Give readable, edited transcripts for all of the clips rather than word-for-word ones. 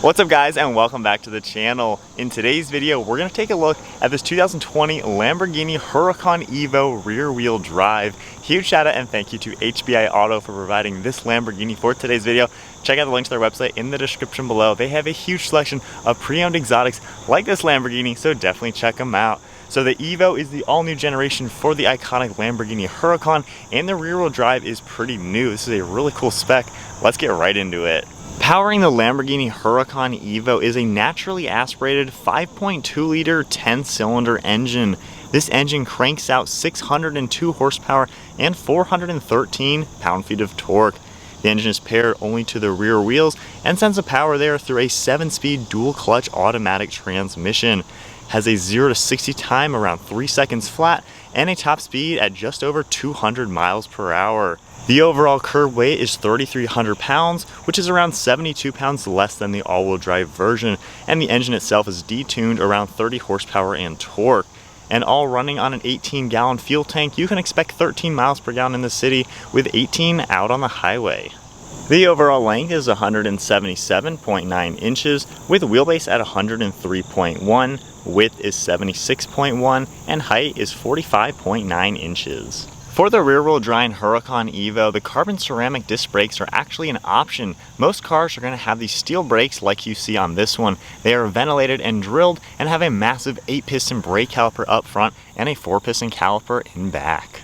What's up guys, and welcome back to the channel. In today's video, we're going to take a look at this 2020 Lamborghini Huracan EVO rear wheel drive. Huge shout out and thank you to HBI Auto for providing this Lamborghini for today's video. Check out the link to their website in the description below. They have a huge selection of pre-owned exotics like this Lamborghini, so definitely check them out. So the EVO is the all-new generation for the iconic Lamborghini Huracan, and the rear wheel drive is pretty new. This is a really cool spec. Let's get right into it. Powering the Lamborghini Huracan EVO is a naturally aspirated 5.2 liter 10-cylinder engine. This engine cranks out 602 horsepower and 413 pound-feet of torque. The engine is paired only to the rear wheels and sends the power there through a 7-speed dual-clutch automatic transmission. Has a 0 to 60 time around 3 seconds flat and a top speed at just over 200 miles per hour. The overall curb weight is 3,300 pounds, which is around 72 pounds less than the all-wheel drive version, and the engine itself is detuned around 30 horsepower and torque. And all running on an 18-gallon fuel tank, you can expect 13 miles per gallon in the city with 18 out on the highway. The overall length is 177.9 inches, with wheelbase at 103.1, width is 76.1, and height is 45.9 inches. For the rear-wheel drive Huracan EVO, the carbon ceramic disc brakes are actually an option. Most cars are going to have these steel brakes like you see on this one. They are ventilated and drilled and have a massive 8-piston brake caliper up front and a 4-piston caliper in back.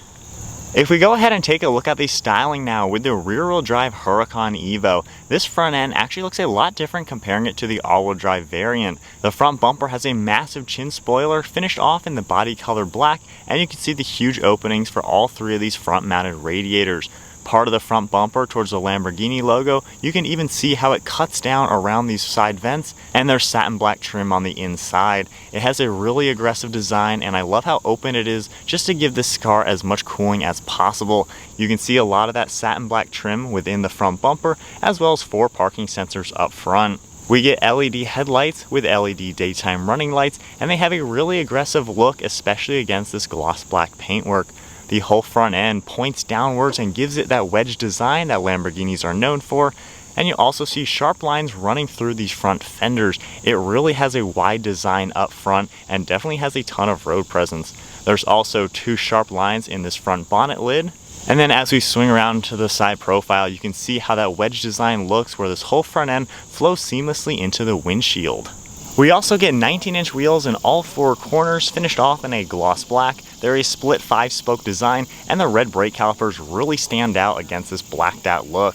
If we go ahead and take a look at the styling now with the rear-wheel drive Huracan EVO, this front end actually looks a lot different comparing it to the all-wheel drive variant. The front bumper has a massive chin spoiler finished off in the body color black, and you can see the huge openings for all three of these front-mounted radiators. Part of the front bumper towards the Lamborghini logo, you can even see how it cuts down around these side vents, and there's satin black trim on the inside. It has a really aggressive design, and I love how open it is just to give this car as much cooling as possible. You can see a lot of that satin black trim within the front bumper, as well as 4 parking sensors up front. We get LED headlights with LED daytime running lights, and they have a really aggressive look, especially against this gloss black paintwork. The whole front end points downwards and gives it that wedge design that Lamborghinis are known for. And you also see sharp lines running through these front fenders. It really has a wide design up front and definitely has a ton of road presence. There's also 2 sharp lines in this front bonnet lid. And then as we swing around to the side profile, you can see how that wedge design looks, where this whole front end flows seamlessly into the windshield. We also get 19-inch wheels in all 4 corners, finished off in a gloss black. They're a split 5-spoke design, and the red brake calipers really stand out against this blacked out look.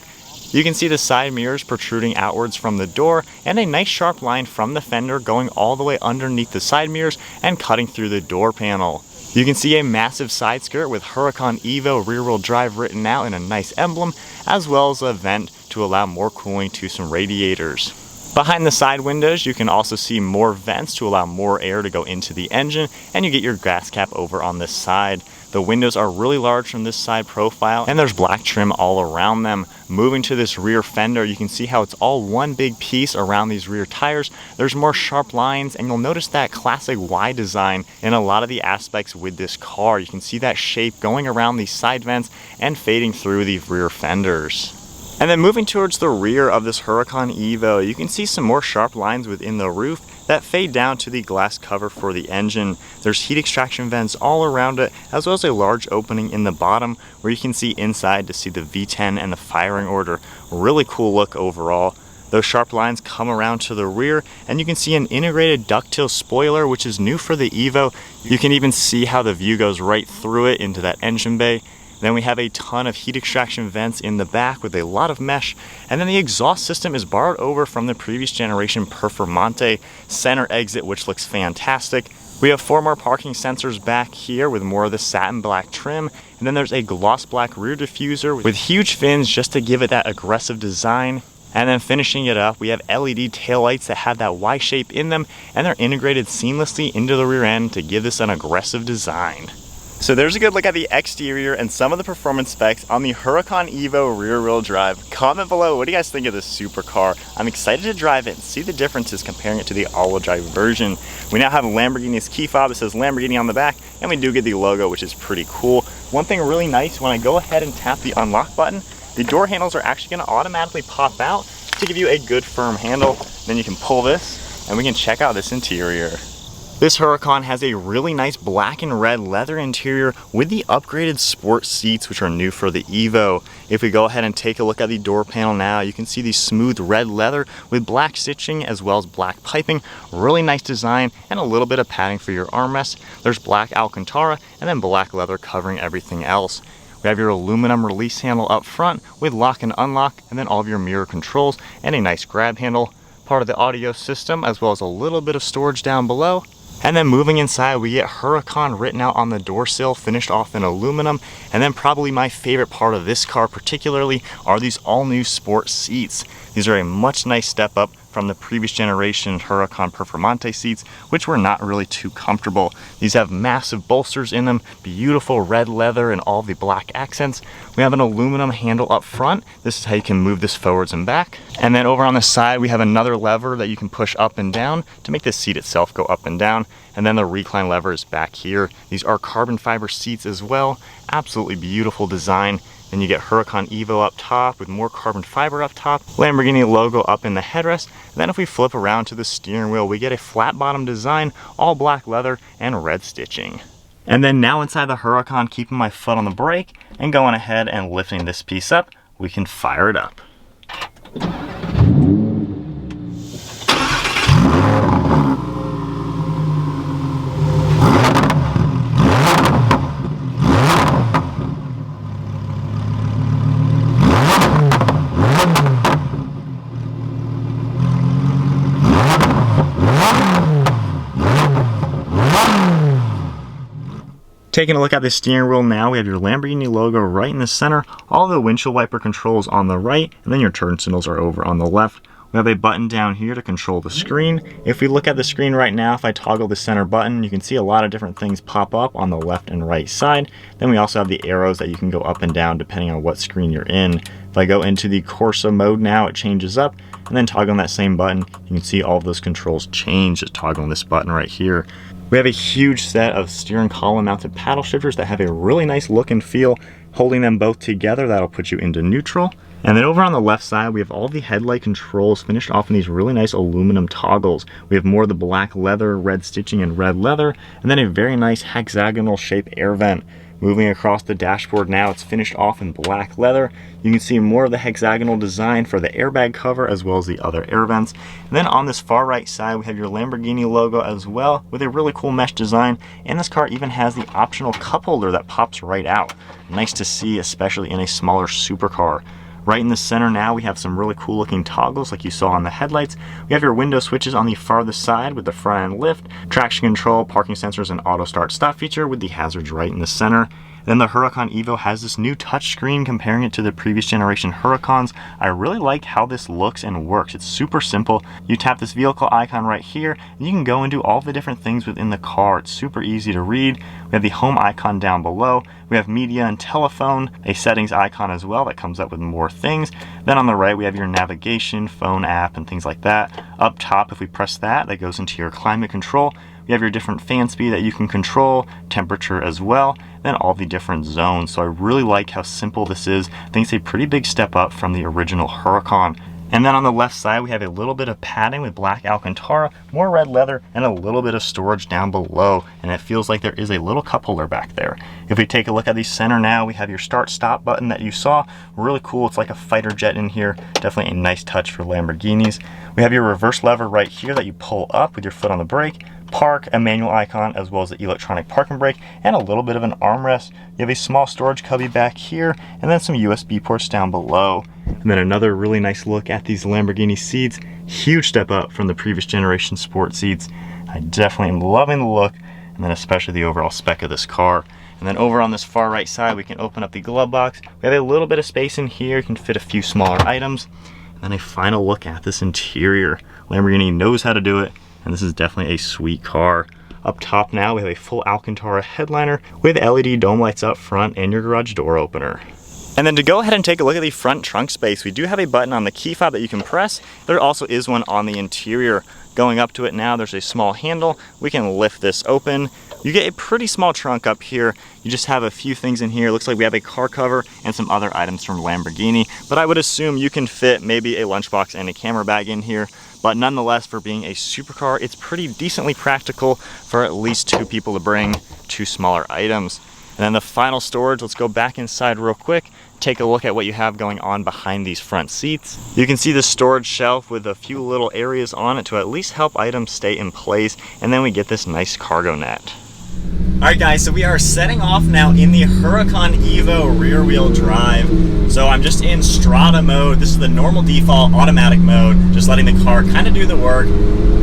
You can see the side mirrors protruding outwards from the door, and a nice sharp line from the fender going all the way underneath the side mirrors and cutting through the door panel. You can see a massive side skirt with Huracan EVO rear-wheel drive written out in a nice emblem, as well as a vent to allow more cooling to some radiators. Behind the side windows, you can also see more vents to allow more air to go into the engine, and you get your gas cap over on this side. The windows are really large from this side profile, and there's black trim all around them. Moving to this rear fender, you can see how it's all one big piece around these rear tires. There's more sharp lines, and you'll notice that classic Y design in a lot of the aspects with this car. You can see that shape going around these side vents and fading through the rear fenders. And then moving towards the rear of this Huracan EVO, you can see some more sharp lines within the roof that fade down to the glass cover for the engine. There's heat extraction vents all around it, as well as a large opening in the bottom where you can see inside to see the V10 and the firing order. Really cool look overall. Those sharp lines come around to the rear, and you can see an integrated ducktail spoiler, which is new for the EVO. You can even see how the view goes right through it into that engine bay. Then we have a ton of heat extraction vents in the back with a lot of mesh, and then the exhaust system is borrowed over from the previous generation Performante center exit, which looks fantastic. We have 4 more parking sensors back here with more of the satin black trim, and then there's a gloss black rear diffuser with huge fins just to give it that aggressive design. And then finishing it up, we have LED taillights that have that Y shape in them, and they're integrated seamlessly into the rear end to give this an aggressive design. So there's a good look at the exterior and some of the performance specs on the Huracan EVO rear-wheel drive. Comment below, what do you guys think of this supercar? I'm excited to drive it and see the differences comparing it to the all-wheel drive version. We now have Lamborghini's key fob that says Lamborghini on the back, and we do get the logo, which is pretty cool. One thing really nice, when I go ahead and tap the unlock button, the door handles are actually going to automatically pop out to give you a good firm handle. Then you can pull this and we can check out this interior. This Huracan has a really nice black and red leather interior with the upgraded sport seats, which are new for the Evo. If we go ahead and take a look at the door panel now, you can see the smooth red leather with black stitching as well as black piping. Really nice design and a little bit of padding for your armrest. There's black Alcantara and then black leather covering everything else. We have your aluminum release handle up front with lock and unlock, and then all of your mirror controls and a nice grab handle. Part of the audio system as well as a little bit of storage down below. And then moving inside, we get Huracan written out on the door sill, finished off in aluminum. And then probably my favorite part of this car particularly are these all new sport seats. These are a much nice step up from the previous generation Huracan Performante seats, which were not really too comfortable. These have massive bolsters in them, beautiful red leather and all the black accents. We have an aluminum handle up front. This is how you can move this forwards and back. And then over on the side, we have another lever that you can push up and down to make the seat itself go up and down. And then the recline lever is back here. These are carbon fiber seats as well. Absolutely beautiful design. Then you get Huracan EVO up top with more carbon fiber up top, Lamborghini logo up in the headrest. And then if we flip around to the steering wheel, we get a flat bottom design, all black leather and red stitching. And then now inside the Huracan, keeping my foot on the brake and going ahead and lifting this piece up, we can fire it up. Taking a look at the steering wheel now, we have your Lamborghini logo right in the center, all the windshield wiper controls on the right, and then your turn signals are over on the left. We have a button down here to control the screen. If we look at the screen right now, if I toggle the center button, you can see a lot of different things pop up on the left and right side. Then we also have the arrows that you can go up and down depending on what screen you're in. If I go into the Corsa mode now, it changes up, and then toggle on that same button, you can see all of those controls change just toggling this button right here. We have a huge set of steering column mounted paddle shifters that have a really nice look and feel. Holding them both together, that'll put you into neutral. And then over on the left side, we have all the headlight controls finished off in these really nice aluminum toggles. We have more of the black leather, red stitching, and red leather, and then a very nice hexagonal shape air vent. Moving across the dashboard now, it's finished off in black leather. You can see more of the hexagonal design for the airbag cover as well as the other air vents. And then on this far right side, we have your Lamborghini logo as well with a really cool mesh design. And this car even has the optional cup holder that pops right out. Nice to see, especially in a smaller supercar. Right in the center now, we have some really cool looking toggles like you saw on the headlights. We have your window switches on the farthest side with the front end lift, traction control, parking sensors, and auto start stop feature with the hazards right in the center. Then the Huracan EVO has this new touchscreen comparing it to the previous generation Huracans. I really like how this looks and works. It's super simple. You tap this vehicle icon right here, and you can go and do all the different things within the car. It's super easy to read. We have the home icon down below. We have media and telephone, a settings icon as well that comes up with more things. Then on the right, we have your navigation, phone app, and things like that. Up top, if we press that, that goes into your climate control. You have your different fan speed that you can control, temperature as well, then all the different zones. So I really like how simple this is. I think it's a pretty big step up from the original Huracan. And then on the left side, we have a little bit of padding with black Alcantara, more red leather, and a little bit of storage down below. And it feels like there is a little cup holder back there. If we take a look at the center now, we have your start-stop button that you saw. Really cool. It's like a fighter jet in here. Definitely a nice touch for Lamborghinis. We have your reverse lever right here that you pull up with your foot on the brake. Park, a manual icon, as well as the electronic parking brake, and a little bit of an armrest. You have a small storage cubby back here, and then some USB ports down below. And then another really nice look at these Lamborghini seats. Huge step up from the previous generation sport seats. I definitely am loving the look, and then especially the overall spec of this car. And then over on this far right side, we can open up the glove box. We have a little bit of space in here. You can fit a few smaller items. And then a final look at this interior. Lamborghini knows how to do it, and this is definitely a sweet car. Up top now, we have a full Alcantara headliner with LED dome lights up front and your garage door opener. And then to go ahead and take a look at the front trunk space, we do have a button on the key fob that you can press. There also is one on the interior. Going up to it now, there's a small handle. We can lift this open. You get a pretty small trunk up here. You just have a few things in here. Looks like we have a car cover and some other items from Lamborghini, but I would assume you can fit maybe a lunchbox and a camera bag in here. But nonetheless, for being a supercar, it's pretty decently practical for at least 2 people to bring 2 smaller items. And then the final storage, let's go back inside real quick, take a look at what you have going on behind these front seats. You can see the storage shelf with a few little areas on it to at least help items stay in place, and then we get this nice cargo net. Alright guys, so we are setting off now in the Huracan EVO rear wheel drive. So I'm just in Strada mode. This is the normal default automatic mode, just letting the car kind of do the work,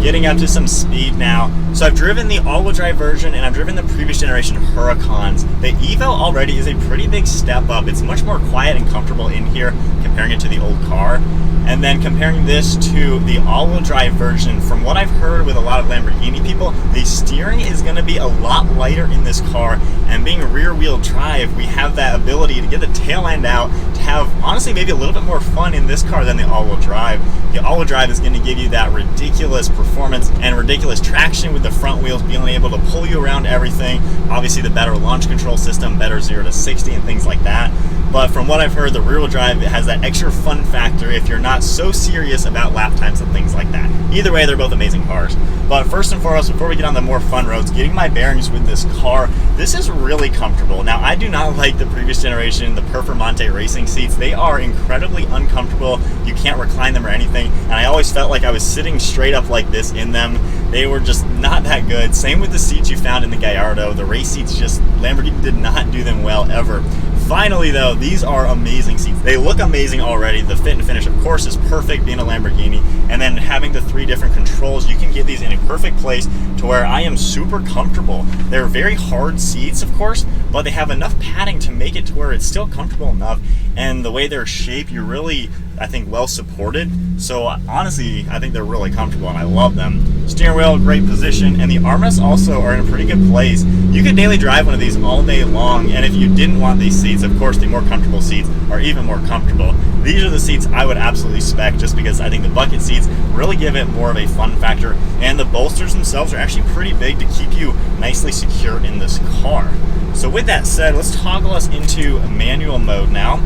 getting up to some speed now. So I've driven the all-wheel drive version and I've driven the previous generation Huracans. The EVO already is a pretty big step up. It's much more quiet and comfortable in here comparing it to the old car. And then comparing this to the all-wheel drive version, from what I've heard with a lot of Lamborghini people, the steering is going to be a lot lighter in this car, and being rear-wheel drive, we have that ability to get the tail end out, to have, honestly, maybe a little bit more fun in this car than the all-wheel drive. The all-wheel drive is going to give you that ridiculous performance and ridiculous traction with the front wheels being able to pull you around everything. Obviously, the better launch control system, better 0 to 60 and things like that. But from what I've heard, the rear-wheel drive, it has that extra fun factor if you're not so serious about lap times and things like that. Either way, they're both amazing cars. But first and foremost, before we get on the more fun roads, getting my bearings with this car, this is really comfortable. Now, I do not like the previous generation, the Performante racing seats. They are incredibly uncomfortable. You can't recline them or anything. And I always felt like I was sitting straight up like this in them. They were just not that good. Same with the seats you found in the Gallardo. The race seats, just Lamborghini did not do them well ever. Finally though, these are amazing seats. They look amazing already. The fit and finish, of course, is perfect being a Lamborghini. And then having the 3 different controls, you can get these in a perfect place to where I am super comfortable. They're very hard seats, of course, but they have enough padding to make it to where it's still comfortable enough. And the way they're shaped, you're really, I think, well supported. So honestly, I think they're really comfortable and I love them. Steering wheel, great position, and the armrests also are in a pretty good place. You could daily drive one of these all day long, and if you didn't want these seats, of course, the more comfortable seats are even more comfortable. These are the seats I would absolutely spec, just because I think the bucket seats really give it more of a fun factor, and the bolsters themselves are actually pretty big to keep you nicely secure in this car. So with that said, let's toggle us into manual mode now.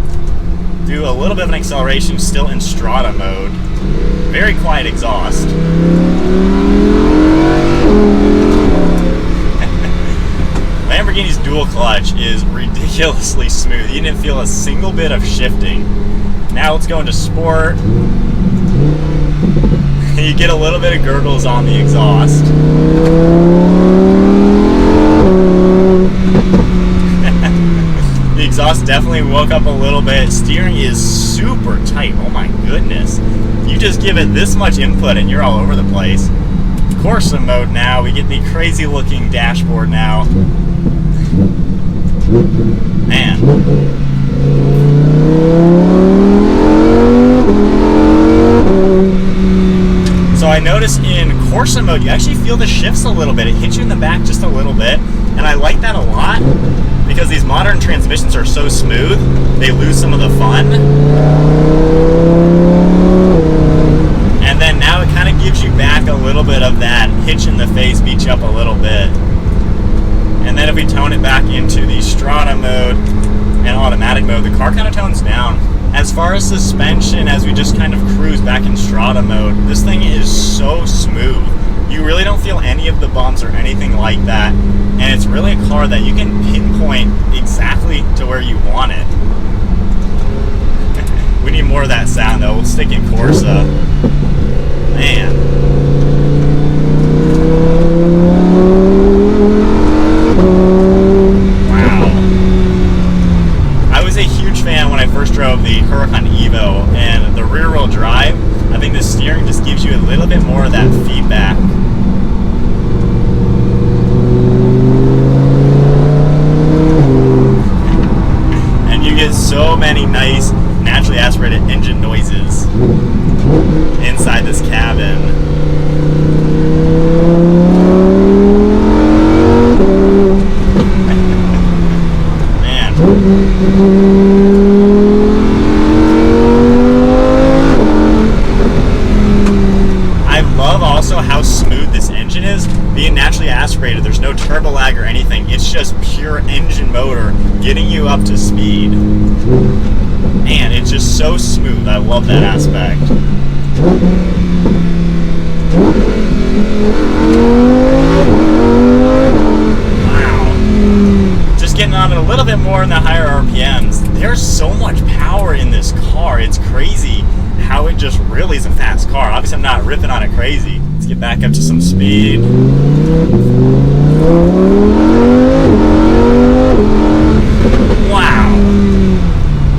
Do a little bit of an acceleration, still in Strada mode. Very quiet exhaust. Lamborghini's dual clutch is ridiculously smooth. You didn't feel a single bit of shifting. Now let's go into sport. You get a little bit of gurgles on the exhaust. The exhaust definitely woke up a little bit. Steering is super tight. Oh my goodness. You just give it this much input and you're all over the place. Corsa mode now. We get the crazy looking dashboard now. Man. So I noticed in Corsa mode, you actually feel the shifts a little bit. It hits you in the back just a little bit. And I like that a lot because these modern transmissions are so smooth, they lose some of the fun. And then now it kind of gives you back a little bit of that hitch in the face, beat you up a little bit. And then if we tone it back into the Strada mode and automatic mode, the car kind of tones down. As far as suspension, as we just kind of cruise back in Strada mode, this thing is so smooth. You really don't feel any of the bumps or anything like that. And it's really a car that you can pinpoint exactly to where you want it. We need more of that sound though. We'll stick in Corsa. Man. Wow. I was a huge fan when I first drove the Huracan EVO, and the rear wheel drive, I think the steering just gives you a little bit more of that feedback. And you get so many nice naturally aspirated engine noises inside this cabin. Man. I love also how smooth this engine is, being naturally actually aspirated. There's no turbo lag or anything. It's just pure engine motor getting you up to speed. And it's just so smooth. I love that aspect. Wow. Just getting on it a little bit more in the higher RPMs. There's so much power in this car. It's crazy how it just really is a fast car. Obviously, I'm not ripping on it crazy. Let's get back up to some speed. Wow.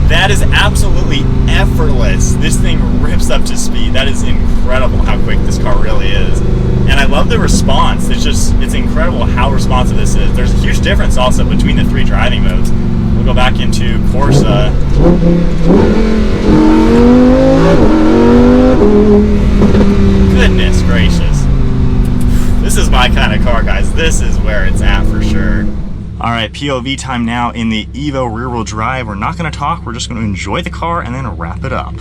That is absolutely effortless. This thing rips up to speed. That is incredible how quick this car really is. And I love the response. It's incredible how responsive this is. There's a huge difference also between the 3 driving modes. We'll go back into Corsa. Goodness gracious. This is my kind of car, guys. This is where it's at for sure. All right, POV time now in the EVO rear-wheel drive. We're not going to talk. We're just going to enjoy the car and then wrap it up.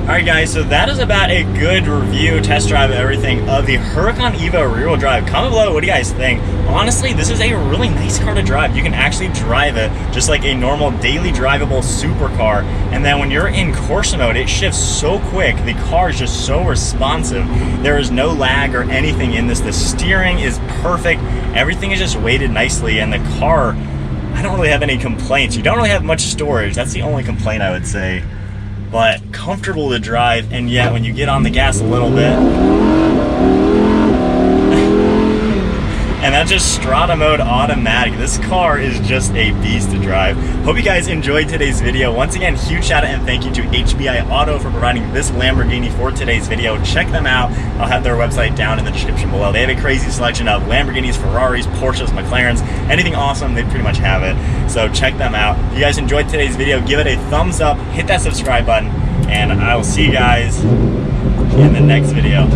Alright guys, so that is about a good review, test drive, everything of the Huracan EVO rear-wheel drive. Comment below, what do you guys think? Honestly, this is a really nice car to drive. You can actually drive it just like a normal daily drivable supercar. And then when you're in Corsa mode, it shifts so quick. The car is just so responsive. There is no lag or anything in this. The steering is perfect. Everything is just weighted nicely, and the car, I don't really have any complaints. You don't really have much storage. That's the only complaint I would say. But comfortable to drive, and yet when you get on the gas a little bit, and that's just Strata mode automatic. This car is just a beast to drive. Hope you guys enjoyed today's video. Once again, huge shout out and thank you to HBI Auto for providing this Lamborghini for today's video. Check them out. I'll have their website down in the description below. They have a crazy selection of Lamborghinis, Ferraris, Porsches, McLarens, anything awesome, they pretty much have it. So check them out. If you guys enjoyed today's video, give it a thumbs up, hit that subscribe button, and I will see you guys in the next video.